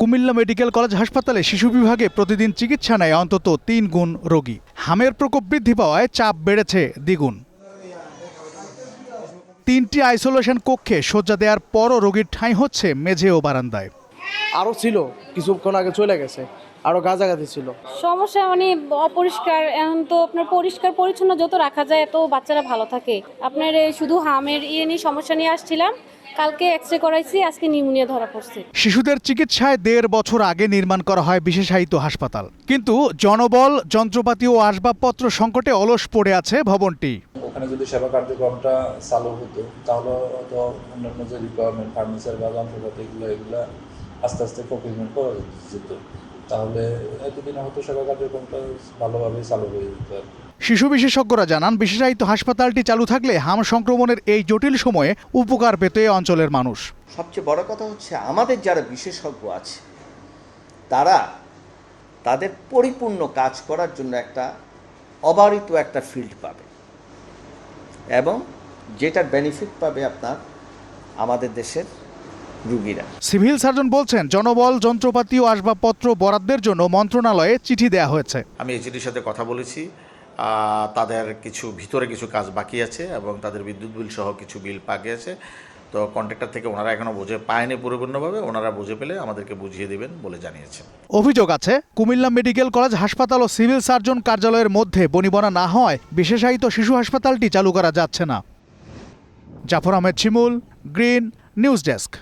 Comilla medical college হাসপাতালে শিশু বিভাগে প্রতিদিন চিকিৎসা নেয় অন্তত ৩ গুণ রোগী। হামের প্রকোপ বৃদ্ধি পাওয়ায় চাপ বেড়েছে দ্বিগুণ। ৩টি আইসোলেশন কক্ষে শয্যা দেওয়ার পরও রোগীর ঠাঁই হচ্ছে মেঝে ও বারান্দায়। আরও ছিল, কিছুক্ষণ আগে চলে গেছে, আরও গাছাগাছি ছিল। সমস্যা মানে অপরিষ্কার। এখন তো আপনার পরিষ্কার পরিচ্ছন্ন যত রাখা যায় এত বাচ্চারা ভালো থাকে। আপনার শুধু হামের নিয়ে সমস্যা নিয়ে আসছিলাম, কালকে এক্সরে করাইছি, আজকে নিউমোনিয়া ধরা পড়ছে। শিশুদের চিকিৎসায় ১.৫ বছর আগে নির্মাণ করা হয় বিশেষায়িত হাসপাতাল, কিন্তু জনবল, যন্ত্রপাতি ও আসবাবপত্র সংকটে অলস পড়ে আছে ভবনটি। ওখানে যদি সেবা কার্যক্রমটা চালু হতো তাহলে তো অন্যান্য যে রিকোয়ারমেন্ট ফার্নিচার বা যন্ত্রপাতি এগুলো আস্তে আস্তে প্রকিউরমেন্ট করা যেত, তাহলে এতদিনে হয়তো সেবা কার্যক্রমটা ভালোভাবেই চালু হয়ে যেত। শিশু বিশেষজ্ঞরা জানান, বিশেষায়িত হাসপাতালটি চালু থাকলে হাম সংক্রমণের এই জটিল সময়ে উপকার পেত এই অঞ্চলের মানুষ। সবচেয়ে বড় কথা হচ্ছে আমাদের যারা বিশেষজ্ঞ আছে তারা তাদের পরিপূর্ণ কাজ করার জন্য একটা অবারিত একটা ফিল্ড পাবে এবং যেটার বেনিফিট পাবে আপনার আমাদের দেশের রোগীরা। সিভিল সার্জন বলছেন, জনবল, যন্ত্রপাতি ও আসবাবপত্র বরাদ্দের জন্য মন্ত্রণালয়ে চিঠি দেওয়া হয়েছে। আমি এইচডির সাথে কথা বলেছি, তাদের ভিতরে কিছু কাজ বাকি আছে এবং তাদের বিদ্যুৎ বিল সহ কিছু বিল বাকি আছে। তো কন্ট্রাক্টর থেকে ওনারা এখনো বুঝে পায়নি পরিপূর্ণভাবে, ওনারা বুঝে পেলে আমাদেরকে বুঝিয়ে দেবেন বলে জানিয়েছেন। অভিযোগ আছে, কুমিল্লা মেডিকেল কলেজ হাসপাতাল ও সিভিল সার্জন কার্যালয়ের মধ্যে বনিবনা না হয় বিশেষায়িত শিশু হাসপাতালটি চালু করা যাচ্ছে না। জাফর আহমেদ শিমুল, গ্রিন নিউজ ডেস্ক।